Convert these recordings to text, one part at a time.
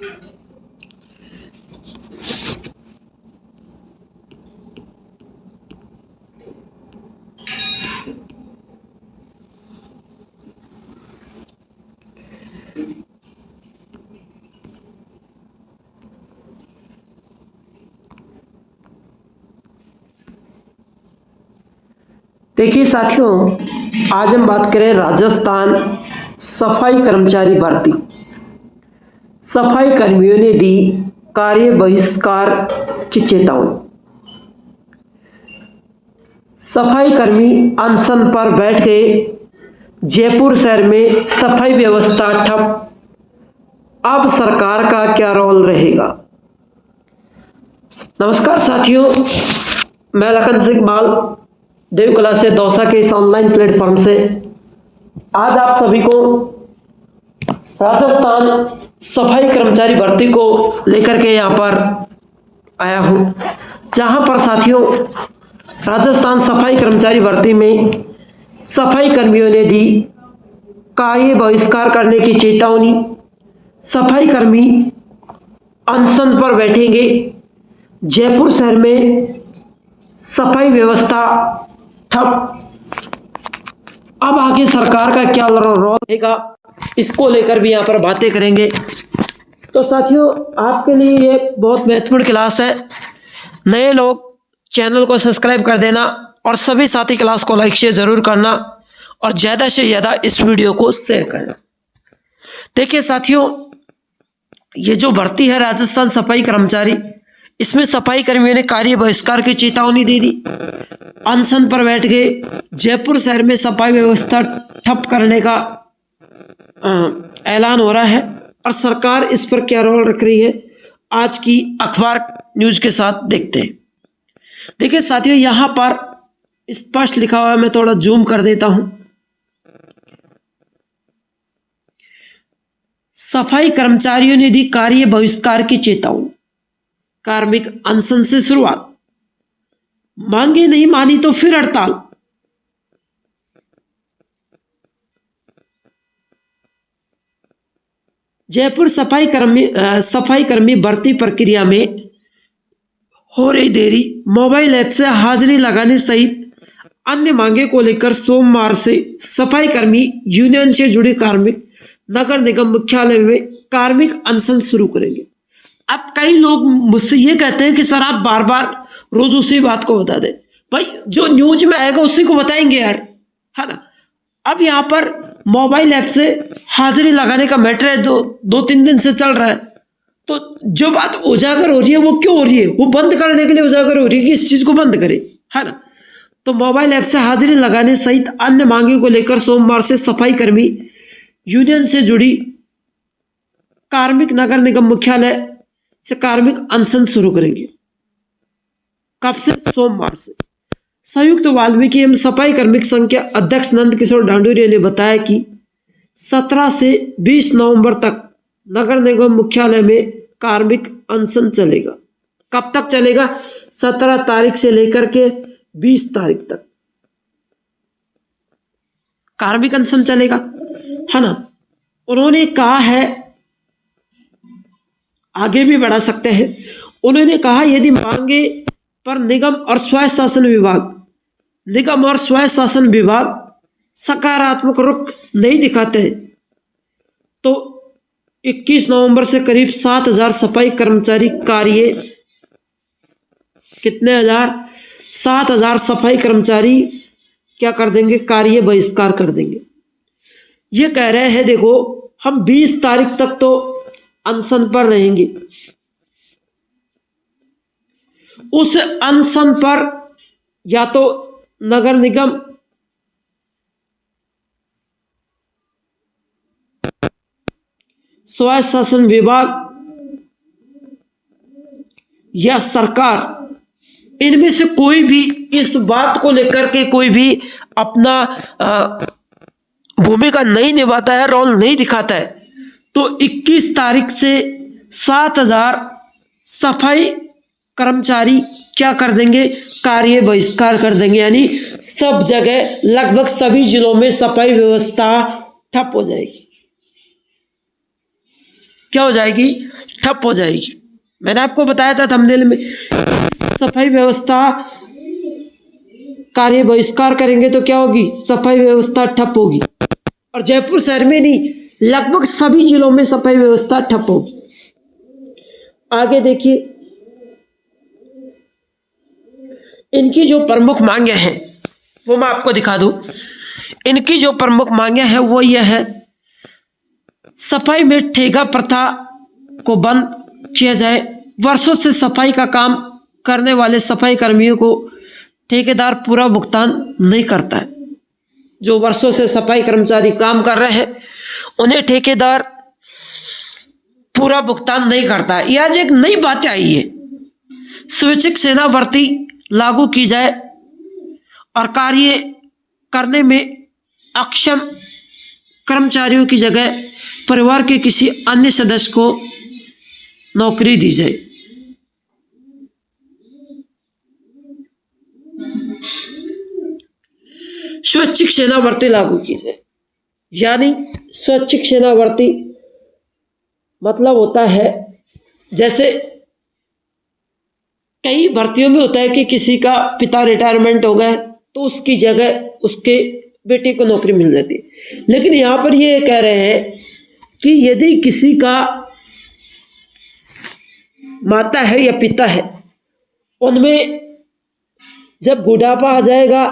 देखिए साथियों, आज हम बात करें राजस्थान सफाई कर्मचारी भर्ती। सफाई कर्मियों ने दी कार्य बहिष्कार की चेतावनी। सफाई कर्मी अनशन पर बैठ गए। जयपुर शहर में सफाई व्यवस्था ठप। अब सरकार का क्या रोल रहेगा? नमस्कार साथियों, मैं लखन सिंह बाल देव कला से दौसा के इस ऑनलाइन प्लेटफॉर्म से आज आप सभी को राजस्थान सफाई कर्मचारी भर्ती को लेकर के यहाँ पर आया हूँ, जहाँ पर साथियों राजस्थान सफाई कर्मचारी भर्ती में सफाई कर्मियों ने दी कार्य बहिष्कार करने की चेतावनी। सफाई कर्मी अनशन पर बैठेंगे। जयपुर शहर में सफाई व्यवस्था ठप। अब आगे सरकार का क्या रोल रहेगा, इसको लेकर भी यहाँ पर बातें करेंगे। तो साथियों, आपके लिए ये बहुत महत्वपूर्ण क्लास है। नए लोग चैनल को सब्सक्राइब कर देना और सभी साथी क्लास को लाइक शेयर जरूर करना और ज़्यादा से ज़्यादा इस वीडियो को शेयर करना। देखिए साथियों, ये जो भर्ती है राजस्थान सफाई कर्मचारी, इसमें सफाई कर्मियों ने कार्य बहिष्कार की चेतावनी दे दी। अनशन पर बैठ गए। जयपुर शहर में सफाई व्यवस्था ठप करने का ऐलान हो रहा है और सरकार इस पर क्या रोल रख रही है, आज की अखबार न्यूज के साथ देखते हैं। देखिए साथियों, यहां पर स्पष्ट लिखा हुआ है, मैं थोड़ा जूम कर देता हूं। सफाई कर्मचारियों ने दी कार्य बहिष्कार की चेतावनी। कार्मिक अनशन से शुरुआत, मांगे नहीं मानी तो फिर हड़ताल। जयपुर सफाई कर्मी भर्ती प्रक्रिया में हो रही देरी, मोबाइल ऐप से हाजिरी लगाने सहित अन्य मांगे को लेकर सोमवार से सफाई कर्मी यूनियन से जुड़े कार्मिक नगर निगम मुख्यालय में कार्मिक अनशन शुरू करेंगे। अब कई लोग मुझसे ये कहते हैं कि सर आप बार बार रोज उसी बात को बता दें। भाई, जो न्यूज में आएगा उसी को बताएंगे यार, है ना। अब यहाँ पर मोबाइल ऐप से हाजिरी लगाने का मैटर है, जो 2-3 दिन से चल रहा है। तो जो बात उजागर हो रही है वो क्यों हो रही है? वो बंद करने के लिए उजागर हो रही है कि इस चीज को बंद करे, है ना। तो मोबाइल ऐप से हाजिरी लगाने सहित अन्य मांगे को लेकर सोमवार से सफाई कर्मी यूनियन से जुड़ी कार्मिक नगर निगम मुख्यालय से कार्मिक अनशन शुरू करेंगे। कब से? सोमवार से। संयुक्त वाल्मीकि एवं सफाई कार्मिक संघ के अध्यक्ष नंद किशोर ढांडुरिया ने बताया कि 17 से 20 नवंबर तक नगर निगम मुख्यालय में कार्मिक अनशन चलेगा। कब तक चलेगा? 17 तारीख से लेकर के 20 तारीख तक कार्मिक अनशन चलेगा, है ना। उन्होंने कहा है, आगे भी बढ़ा सकते हैं। उन्होंने कहा यदि मांगे पर निगम और स्वायत्त शासन विभाग सकारात्मक रुख नहीं दिखाते हैं तो 21 नवंबर से करीब 7,000 सफाई कर्मचारी कितने हजार? 7,000 सफाई कर्मचारी क्या कर देंगे? कार्य बहिष्कार कर देंगे। ये कह रहे हैं देखो, हम 20 तारीख तक तो अनशन पर रहेंगे। उस अनशन पर या तो नगर निगम स्वायत्त शासन विभाग या सरकार, इनमें से कोई भी इस बात को लेकर के कोई भी अपना भूमिका नहीं निभाता है, रोल नहीं दिखाता है, तो 21 तारीख से 7,000 सफाई कर्मचारी क्या कर देंगे? कार्य बहिष्कार कर देंगे। यानी सब जगह, लगभग सभी जिलों में सफाई व्यवस्था ठप हो जाएगी। क्या हो जाएगी? ठप हो जाएगी। मैंने आपको बताया था थंबनेल में, सफाई व्यवस्था कार्य बहिष्कार करेंगे तो क्या होगी, सफाई व्यवस्था ठप होगी। और जयपुर शहर में नहीं, लगभग सभी जिलों में सफाई व्यवस्था ठप होगी। आगे देखिए, इनकी जो प्रमुख मांगे हैं वो मैं आपको दिखा दूं। इनकी जो प्रमुख मांगे हैं वो यह है, सफाई में ठेका प्रथा को बंद किया जाए। वर्षों से सफाई का काम करने वाले सफाई कर्मियों को ठेकेदार पूरा भुगतान नहीं करता है। जो वर्षों से सफाई कर्मचारी काम कर रहे हैं उन्हें ठेकेदार पूरा भुगतान नहीं करता है। यह आज एक नई बात आई है, स्वैच्छिक सेना भर्ती लागू की जाए और कार्य करने में अक्षम कर्मचारियों की जगह परिवार के किसी अन्य सदस्य को नौकरी दी जाए। स्वैच्छिक सेना भर्ती लागू की जाए, यानी स्वैच्छिक सेना भर्ती मतलब होता है, जैसे कई भर्तियों में होता है कि किसी का पिता रिटायरमेंट हो गया तो उसकी जगह उसके बेटे को नौकरी मिल जाती है। लेकिन यहाँ पर ये कह रहे हैं कि यदि किसी का माता है या पिता है, उनमें जब बुढ़ापा आ जाएगा,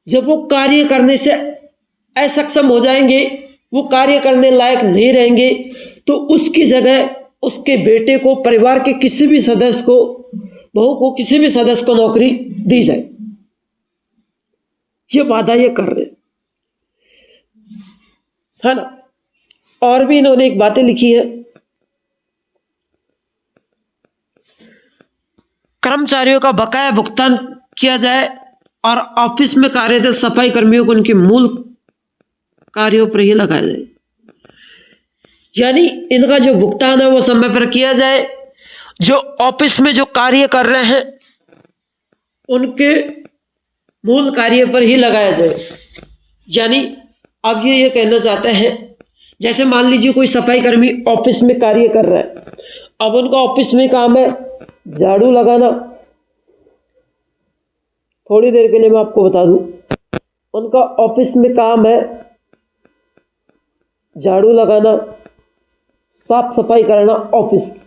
जब वो कार्य करने से असक्षम हो जाएंगे, वो कार्य करने लायक नहीं रहेंगे, तो उसकी जगह उसके बेटे को, परिवार के किसी भी सदस्य को, बहू को, किसी भी सदस्य को नौकरी दी जाए। ये वादा ये कर रहे है ना। और भी इन्होंने एक बातें लिखी है, कर्मचारियों का बकाया भुगतान किया जाए और ऑफिस में कार्यरत सफाई कर्मियों को उनके मूल कार्यों पर ही लगाया जाए। यानी इनका जो भुगतान है वो समय पर किया जाए, जो ऑफिस में जो कार्य कर रहे हैं उनके मूल कार्य पर ही लगाया जाए। यानी अब ये कहना चाहते हैं, जैसे मान लीजिए कोई सफाई कर्मी ऑफिस में कार्य कर रहा है, अब उनका ऑफिस में काम है झाड़ू लगाना। थोड़ी देर के लिए मैं आपको बता दूं, उनका ऑफिस में काम है झाड़ू लगाना, साफ सफाई करना ऑफिस की।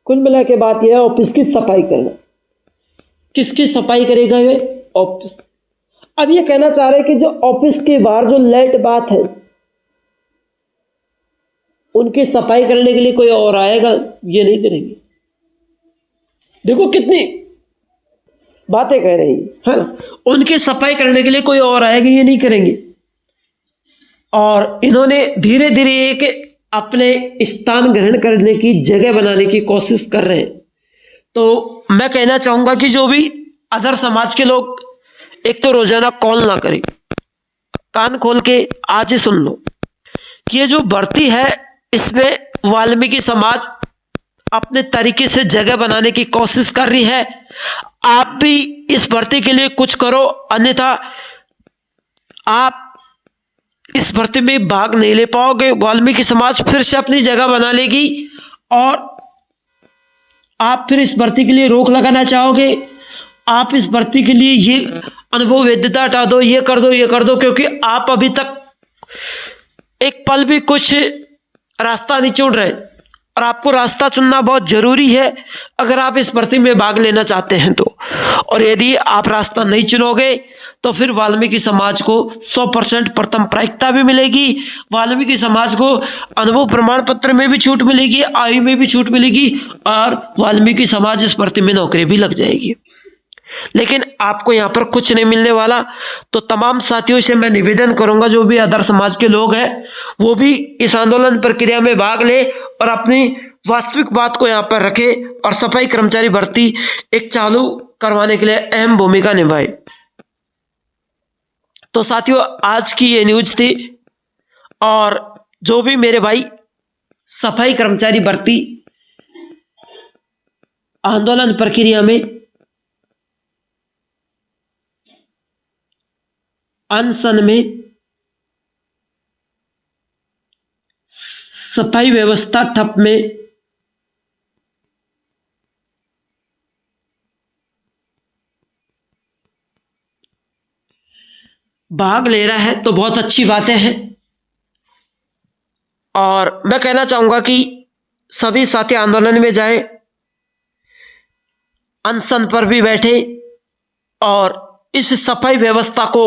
कुल मिला के बात यह है, ऑफिस की सफाई करना। किसकी सफाई करेगा ये? ऑफिस। अब ये कहना चाह रहे हैं कि जो ऑफिस के बाहर जो लेट बात है, उनकी सफाई करने के लिए कोई और आएगा? ये नहीं करेंगे। देखो कितनी बातें कह रही है ना। उनकी सफाई करने के लिए कोई और आएगा, ये नहीं करेंगे। और इन्होंने धीरे धीरे एक अपने स्थान ग्रहण करने की जगह बनाने की कोशिश कर रहे हैं। तो मैं कहना चाहूंगा कि जो भी अदर समाज के लोग, एक तो रोजाना कॉल ना करें, कान खोल के आज ही सुन लो कि ये जो भर्ती है इसमें वाल्मीकि समाज अपने तरीके से जगह बनाने की कोशिश कर रही है। आप भी इस भर्ती के लिए कुछ करो, अन्यथा आप इस भर्ती में भाग नहीं ले पाओगे। वाल्मीकि समाज फिर से अपनी जगह बना लेगी और आप फिर इस भर्ती के लिए रोक लगाना चाहोगे। आप इस भर्ती के लिए ये अनुभव वैधता हटा दो, ये कर दो, ये कर दो, क्योंकि आप अभी तक एक पल भी कुछ रास्ता नहीं चुन रहे और आपको रास्ता चुनना बहुत जरूरी है अगर आप इस भर्ती में भाग लेना चाहते हैं तो। और यदि आप रास्ता नहीं चुनोगे तो फिर वाल्मीकि समाज को 100% प्रथम प्रायिकता भी मिलेगी, वाल्मीकि समाज को अनुभव प्रमाण पत्र में भी छूट मिलेगी, आयु में भी छूट मिलेगी और वाल्मीकि समाज इस भर्ती में नौकरी भी लग जाएगी। लेकिन आपको यहाँ पर कुछ नहीं मिलने वाला। तो तमाम साथियों से मैं निवेदन करूंगा, जो भी अदर समाज के लोग हैं वो भी इस आंदोलन प्रक्रिया में भाग ले और अपनी वास्तविक बात को यहाँ पर रखे और सफाई कर्मचारी भर्ती एक चालू करवाने के लिए अहम भूमिका निभाए। तो साथियों, आज की ये न्यूज थी। और जो भी मेरे भाई सफाई कर्मचारी भर्ती आंदोलन प्रक्रिया में अनशन में सफाई व्यवस्था ठप में। भाग ले रहा है तो बहुत अच्छी बातें हैं, और मैं कहना चाहूंगा कि सभी साथी आंदोलन में जाए, अनशन पर भी बैठे और इस सफाई व्यवस्था को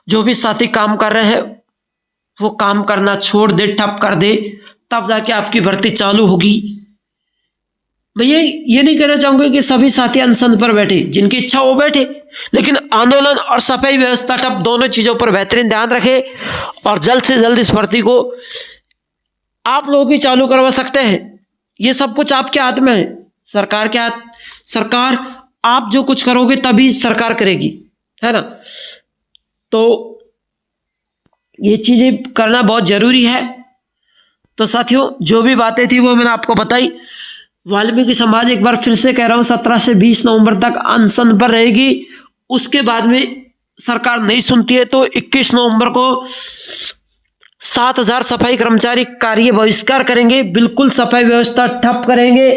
जो भी साथी काम कर रहे हैं वो काम करना छोड़ दे, ठप कर दे, तब जाके आपकी भर्ती चालू होगी। मैं ये नहीं कहना चाहूंगा कि सभी साथी अनशन पर बैठे, जिनकी इच्छा वो बैठे, लेकिन आंदोलन और सफाई व्यवस्था ठप दोनों चीजों पर बेहतरीन ध्यान रखे और जल्द से जल्द इस भर्ती को आप लोग भी चालू करवा सकते हैं। ये सब कुछ आपके हाथ में है, सरकार के हाथ। सरकार, आप जो कुछ करोगे तभी सरकार करेगी, है ना। तो ये चीजें करना बहुत जरूरी है। तो साथियों, जो भी बातें थी वो मैंने आपको बताई। वाल्मीकि समाज, एक बार फिर से कह रहा हूं, 17 से 20 नवंबर तक अनशन पर रहेगी। उसके बाद में सरकार नहीं सुनती है तो 21 नवंबर को 7,000 सफाई कर्मचारी कार्य बहिष्कार करेंगे, बिल्कुल सफाई व्यवस्था ठप करेंगे।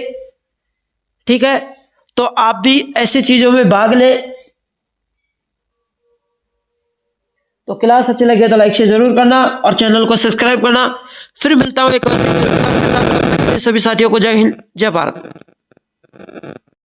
ठीक है, तो आप भी ऐसी चीजों में भाग ले। तो क्लास अच्छी लगे तो लाइक शेयर जरूर करना और चैनल को सब्सक्राइब करना। फिर मिलता हूं एक और सभी साथियों को जय हिंद, जय भारत।